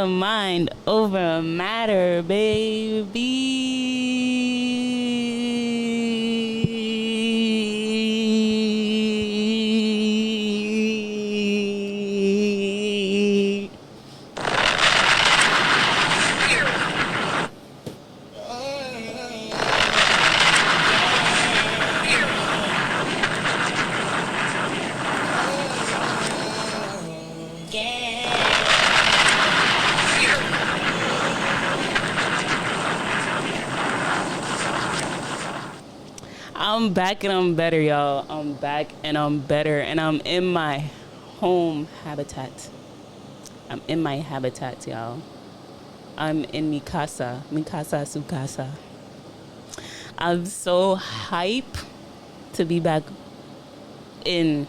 a mind over matter, baby. I'm back and I'm better, y'all. I'm back and I'm better, and I'm in my home habitat. I'm in my habitat, y'all. I'm in mi casa su casa. I'm so hype to be back in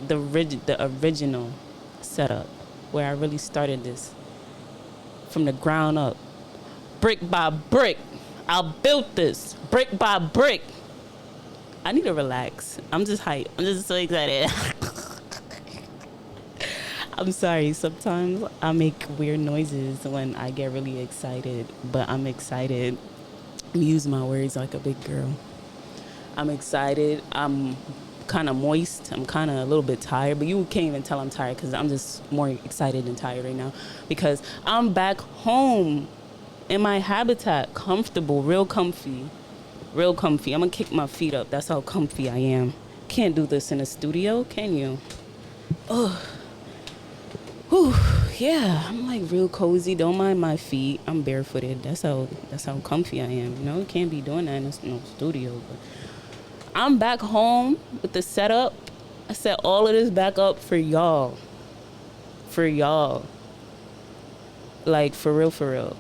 the original setup where I really started this from the ground up, brick by brick. I built this brick by brick. I need to relax. I'm just hyped. I'm just so excited. I'm sorry. Sometimes I make weird noises when I get really excited, but I'm excited. Use my words like a big girl. I'm excited. I'm kind of moist. I'm kind of a little bit tired, but you can't even tell I'm tired because I'm just more excited than tired right now because I'm back home in my habitat, comfortable, real comfy. Real comfy. I'm gonna kick my feet up. That's how comfy I am. Can't do this in a studio, can you? Oh, whew, yeah. I'm like real cozy. Don't mind my feet. I'm barefooted. That's how comfy I am. You know, can't be doing that in no studio. But I'm back home with the setup. I set all of this back up for y'all. For y'all. Like for real, for real.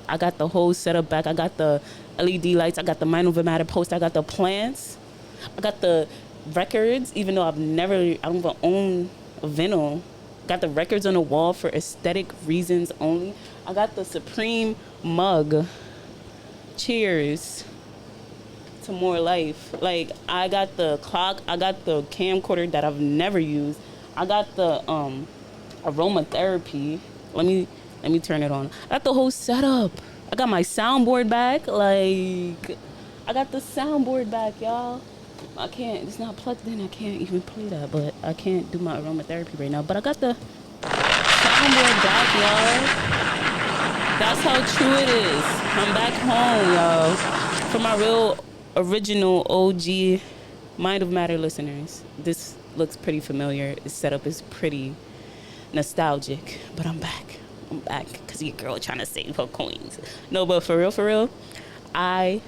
I got the whole setup back. I got the LED lights. I got the Mind Over Matter post. I got the plants. I got the records, even though I don't even own a vinyl. Got the records on the wall for aesthetic reasons only. I got the Supreme mug. Cheers to more life. Like, I got the clock. I got the camcorder that I've never used. I got the aromatherapy. Let me turn it on. I got the whole setup. I got my soundboard back. Like, I got the soundboard back, y'all. I can't, it's not plugged in. I can't even play that, but I can't do my aromatherapy right now. But I got the soundboard back, y'all. That's how true it is. I'm back home, y'all. For my real original OG Mind of Matter listeners, this looks pretty familiar. This setup is pretty nostalgic, but I'm back. I'm back because your girl trying to save her coins. No, but for real, I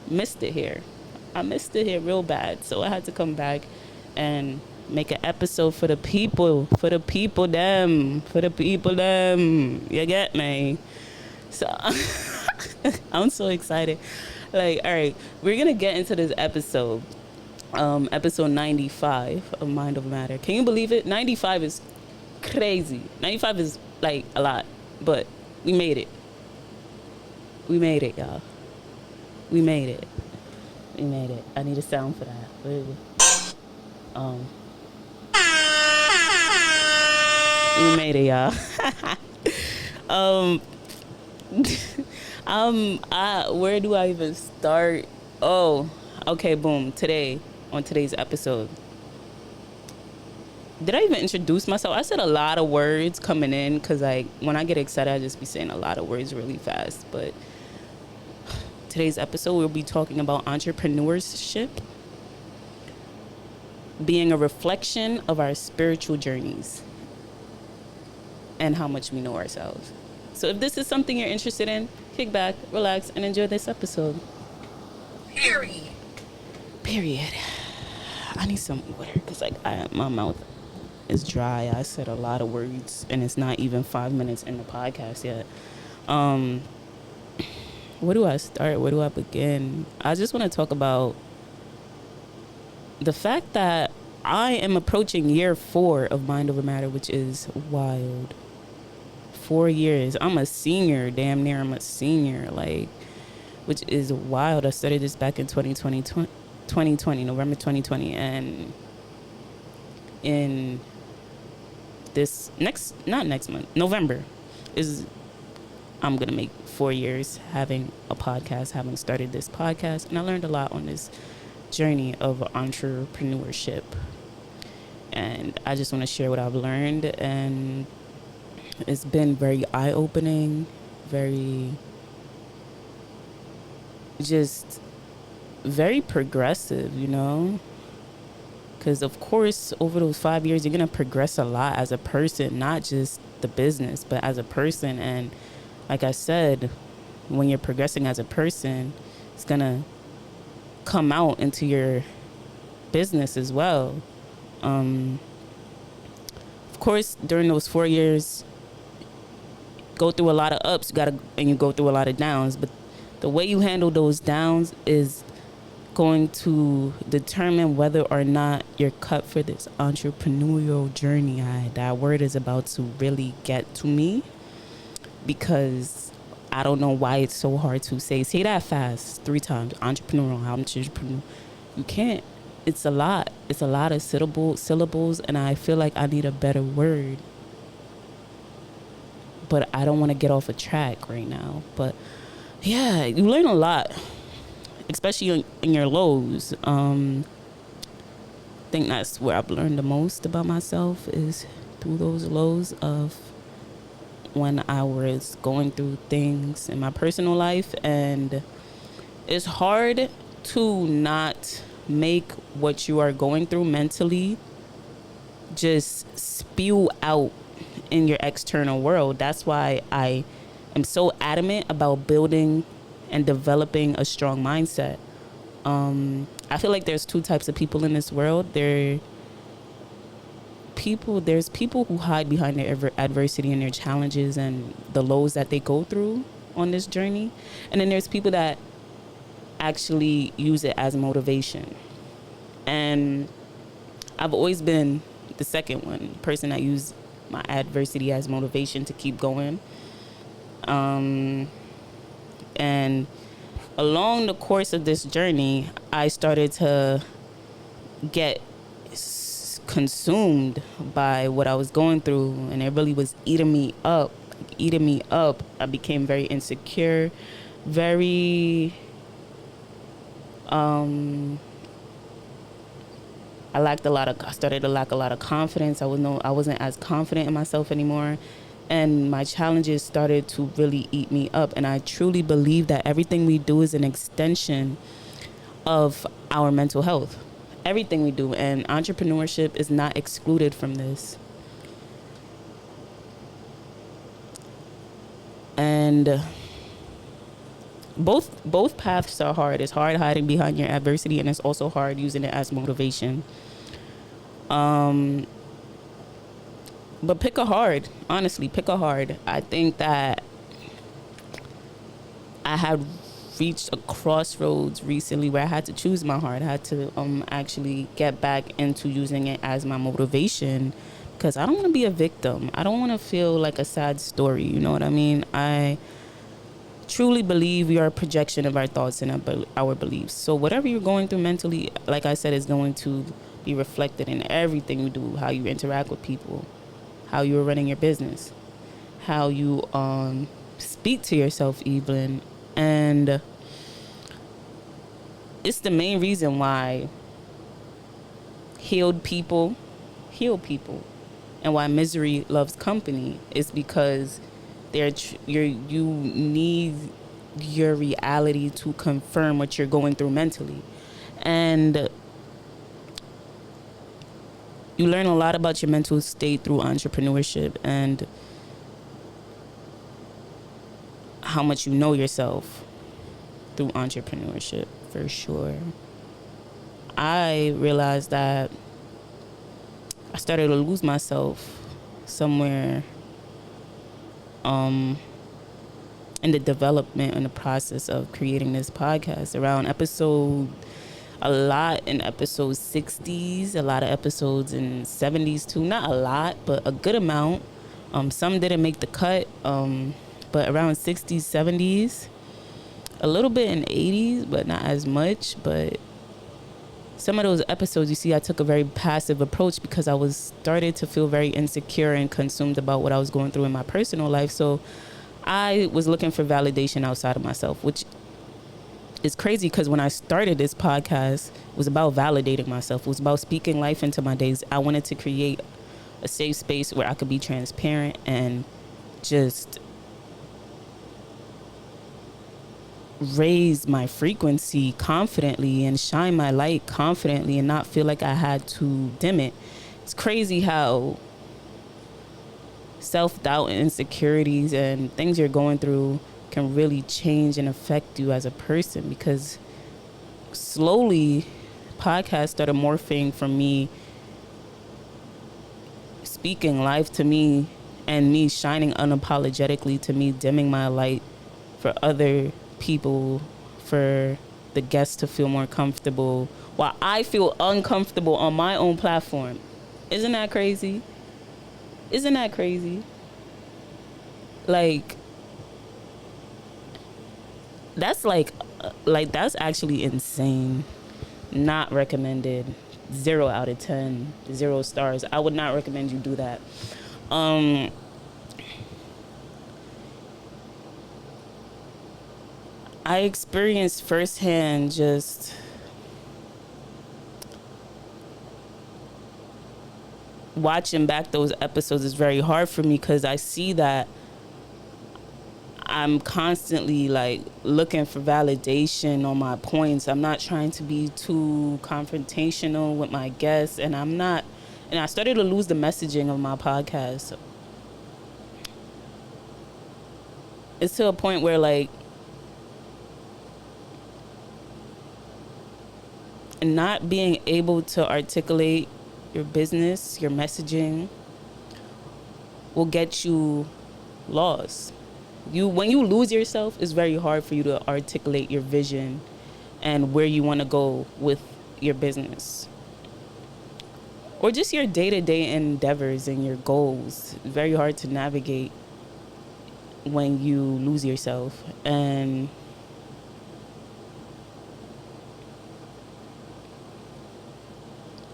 missed it here. I missed it here real bad. So I had to come back and make an episode for the people. For the people, them. You get me? So I'm so excited. Like, all right, we're going to get into this episode. Episode 95 of Mind of Matter. Can you believe it? 95 is crazy. 95 is like a lot, but we made it. We made it, y'all. We made it. We made it. I need a sound for that. We made it, y'all. Where do I even start? Oh, okay, boom. On today's episode. Did I even introduce myself? I said a lot of words coming in because, like, when I get excited, I just be saying a lot of words really fast. But today's episode, we'll be talking about entrepreneurship being a reflection of our spiritual journeys and how much we know ourselves. So if this is something you're interested in, kick back, relax, and enjoy this episode. Period. I need some water because, like, my mouth is dry. I said a lot of words, and it's not even 5 minutes in the podcast yet. Where do I start? Where do I begin? I just want to talk about the fact that I am approaching year 4 of Mind Over Matter, which is wild. 4 years. I'm a senior. Damn near I'm a senior. Like, which is wild. I started this back in 2020, November 2020. And in this not next month, November, is I'm gonna make 4 years having a podcast, having started this podcast, and I learned a lot on this journey of entrepreneurship. And I just want to share what I've learned, and it's been very eye-opening, very just very progressive, because of course over those 5 years you're going to progress a lot as a person, not just the business but as a person. And like I said, when you're progressing as a person, it's going to come out into your business as well. Of course, during those 4 years, go through a lot of ups, and you go through a lot of downs, but the way you handle those downs is going to determine whether or not you're cut for this entrepreneurial journey. That word is about to really get to me, because I don't know why it's so hard to say. Say that fast 3 times. Entrepreneurial. You can't. It's a lot. It's a lot of syllables, and I feel like I need a better word. But I don't want to get off a track right now. But yeah, you learn a lot, especially in your lows. I think that's where I've learned the most about myself, is through those lows of when I was going through things in my personal life. And it's hard to not make what you are going through mentally just spew out in your external world. That's why I am so adamant about building and developing a strong mindset. I feel like there's 2 types of people in this world. There's people who hide behind their adversity and their challenges and the lows that they go through on this journey. And then there's people that actually use it as motivation. And I've always been the second one, person that used my adversity as motivation to keep going. And along the course of this journey, I started to get consumed by what I was going through, and it really was eating me up. I became very insecure, very I started to lack a lot of confidence. I wasn't as confident in myself anymore, and my challenges started to really eat me up. And I truly believe that everything we do is an extension of our mental health. Everything we do, and entrepreneurship is not excluded from this. And both paths are hard. It's hard hiding behind your adversity, and it's also hard using it as motivation. But pick a hard. Honestly, pick a hard. I think that I had reached a crossroads recently where I had to choose my heart. I had to actually get back into using it as my motivation, because I don't want to be a victim. I don't want to feel like a sad story. You know what I mean? I truly believe we are a projection of our thoughts and our beliefs. So whatever you're going through mentally, like I said, is going to be reflected in everything you do, how you interact with people, how you're running your business, how you speak to yourself even. And it's the main reason why heal people, and why misery loves company is because you need your reality to confirm what you're going through mentally. And you learn a lot about your mental state through entrepreneurship, and how much you know yourself through entrepreneurship, for sure. I realized that I started to lose myself somewhere in the development and the process of creating this podcast, around a lot in episode 60s, a lot of episodes in 70s too. Not a lot, but a good amount. Some didn't make the cut, but around 60s, 70s, a little bit in 80s, but not as much. But some of those episodes, you see, I took a very passive approach because I was started to feel very insecure and consumed about what I was going through in my personal life. So I was looking for validation outside of myself, which is crazy because when I started this podcast, it was about validating myself. It was about speaking life into my days. I wanted to create a safe space where I could be transparent and just raise my frequency confidently and shine my light confidently and not feel like I had to dim it. It's crazy how self-doubt and insecurities and things you're going through can really change and affect you as a person, because slowly podcasts started morphing from me speaking life to me and me shining unapologetically to me dimming my light for other people, for the guests to feel more comfortable while I feel uncomfortable on my own platform. Isn't that crazy? Isn't that crazy? Like, that's that's actually insane. Not recommended. 0 out of 10. 0 stars. I would not recommend you do that. I experienced firsthand just watching back those episodes is very hard for me because I see that I'm constantly like looking for validation on my points. I'm not trying to be too confrontational with my guests, and I started to lose the messaging of my podcast. It's to a point where like not being able to articulate your business, your messaging will get you lost. When you lose yourself, it's very hard for you to articulate your vision and where you want to go with your business or just your day-to-day endeavors and your goals. It's very hard to navigate when you lose yourself, and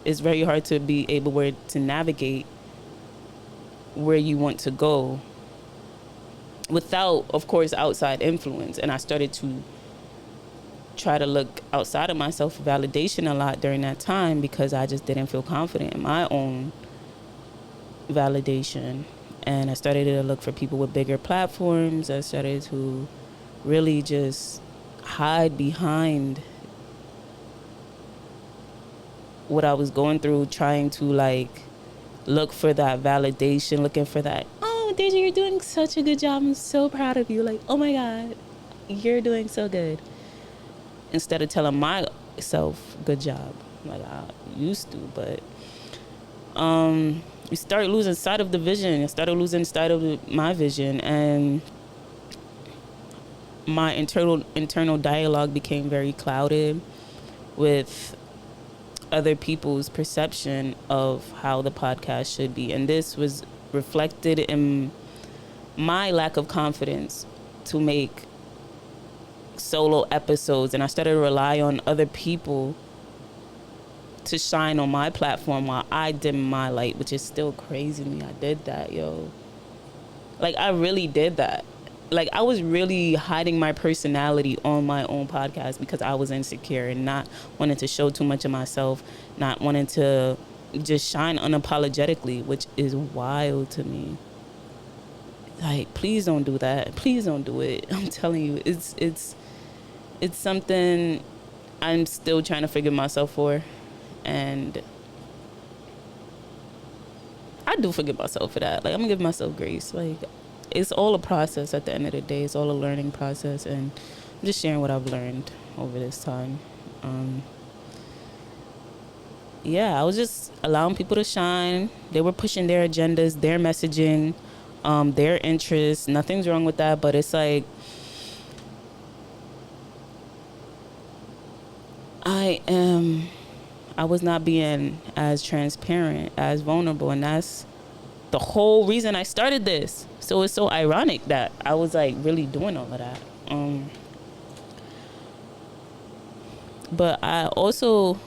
it's very hard to be able to navigate where you want to go without, of course, outside influence. And I started to try to look outside of myself for validation a lot during that time because I just didn't feel confident in my own validation. And I started to look for people with bigger platforms. I started to really just hide behind what I was going through, trying to like look for that validation, looking for that, oh, Deja, you're doing such a good job. I'm so proud of you. Like, oh my God, you're doing so good. Instead of telling myself, good job, like I used to. But you start losing sight of the vision. I started losing sight of my vision, and my internal dialogue became very clouded with other people's perception of how the podcast should be. And this was reflected in my lack of confidence to make solo episodes. And I started to rely on other people to shine on my platform while I dim my light, which is still crazy to me. I did that, yo. Like, I really did that. Like, I was really hiding my personality on my own podcast because I was insecure and not wanting to show too much of myself, not wanting to just shine unapologetically, which is wild to me. Like, please don't do that. Please don't do it. I'm telling you, it's something I'm still trying to figure myself for. And I do forgive myself for that. Like, I'm gonna give myself grace. Like, it's all a process at the end of the day. It's all a learning process, and I'm just sharing what I've learned over this time. I was just allowing people to shine. They were pushing their agendas, their messaging, their interests. Nothing's wrong with that, but it's like I was not being as transparent, as vulnerable, and that's the whole reason I started this. So it's so ironic that I was like really doing all of that. But I also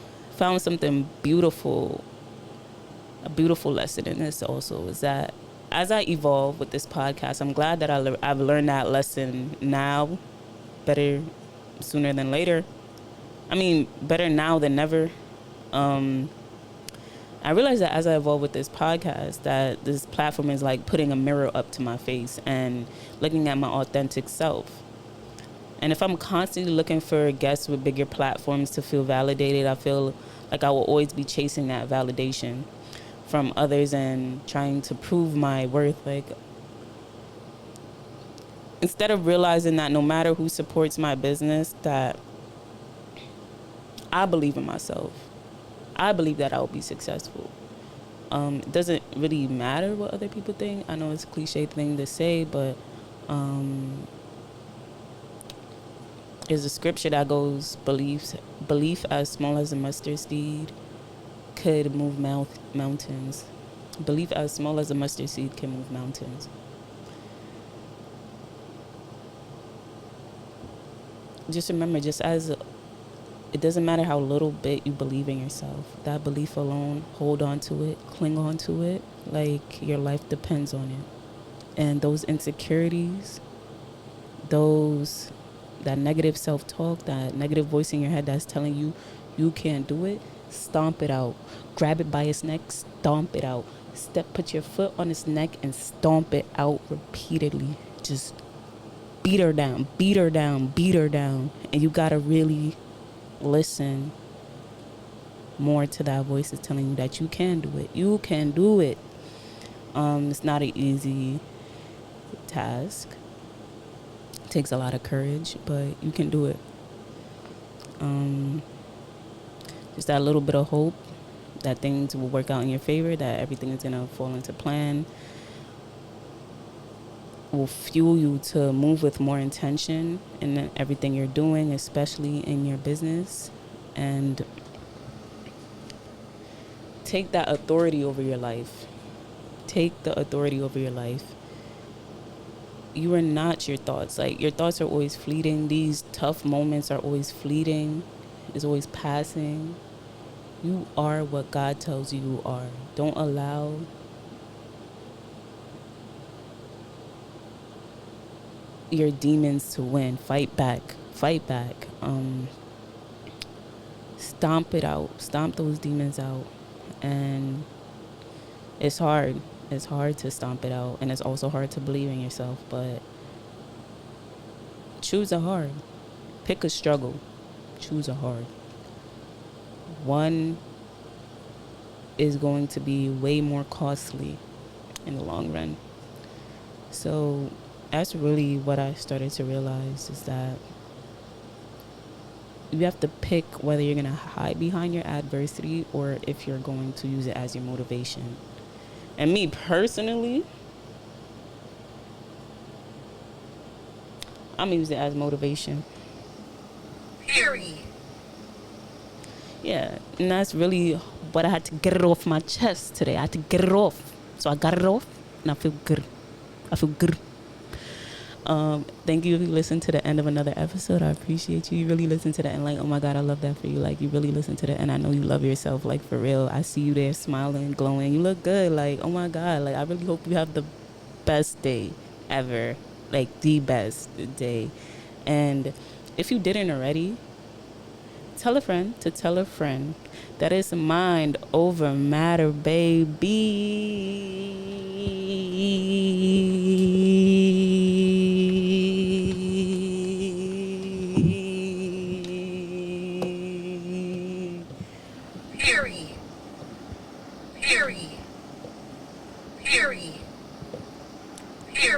found something beautiful, a beautiful lesson in this also, is that as I evolve with this podcast, I'm glad that I've learned that lesson now, better sooner than later. I mean, better now than never. Um, I realized that as I evolve with this podcast, that this platform is like putting a mirror up to my face and looking at my authentic self. And if I'm constantly looking for guests with bigger platforms to feel validated, I feel like I will always be chasing that validation from others and trying to prove my worth. Like, instead of realizing that no matter who supports my business, that I believe in myself. I believe that I'll be successful. It doesn't really matter what other people think. I know it's a cliche thing to say, but there's a scripture that goes, belief as small as a mustard seed could move mountains. Belief as small as a mustard seed can move mountains. Just remember, it doesn't matter how little bit you believe in yourself. That belief alone, hold on to it, cling on to it, like your life depends on it. And those insecurities, that negative self-talk, that negative voice in your head that's telling you you can't do it, stomp it out. Grab it by its neck, stomp it out. Put your foot on its neck and stomp it out repeatedly. Just beat her down, beat her down, beat her down. And you gotta really listen more to that voice that's telling you that you can do it. You can do it. It's not an easy task. It takes a lot of courage, but you can do it. Just that little bit of hope that things will work out in your favor, that everything is gonna fall into plan, will fuel you to move with more intention in everything you're doing, especially in your business, and take that authority over your life. Take the authority over your life. You are not your thoughts. Like, your thoughts are always fleeting. These tough moments are always fleeting. It's always passing. You are what God tells you you are. Don't allow your demons to win. Fight back. Fight back. Stomp it out. Stomp those demons out. And it's hard. It's hard to stomp it out. And it's also hard to believe in yourself. But choose a hard. Pick a struggle. Choose a hard. One is going to be way more costly in the long run. So that's really what I started to realize, is that you have to pick whether you're going to hide behind your adversity or if you're going to use it as your motivation. And me personally, I'm going to use it as motivation. Period. Yeah, and that's really what I had to get it off my chest today. I had to get it off. So I got it off, and I feel good. I feel good. Thank you if you listened to the end of another episode. I appreciate you. You really listen to the end. Like, oh my God, I love that for you. Like, you really listen to the end. I know you love yourself. Like, for real. I see you there smiling, glowing. You look good. Like, oh my God. Like, I really hope you have the best day ever. Like, the best day. And if you didn't already, tell a friend to tell a friend that it's mind over matter, baby. Period. Period. Period. Period.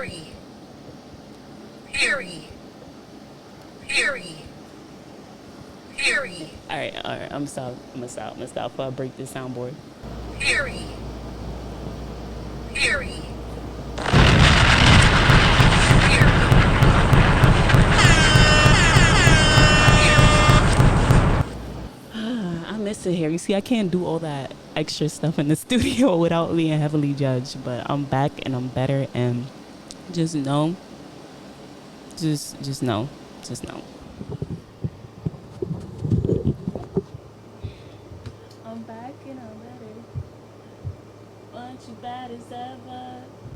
Period. Period. Period. All right. I'm gonna stop before I break this soundboard. Period. Period. I miss it here. You see, I can't do all that extra stuff in the studio without being heavily judged. But I'm back and I'm better. And just know. Just know. Just know. want you bad as ever.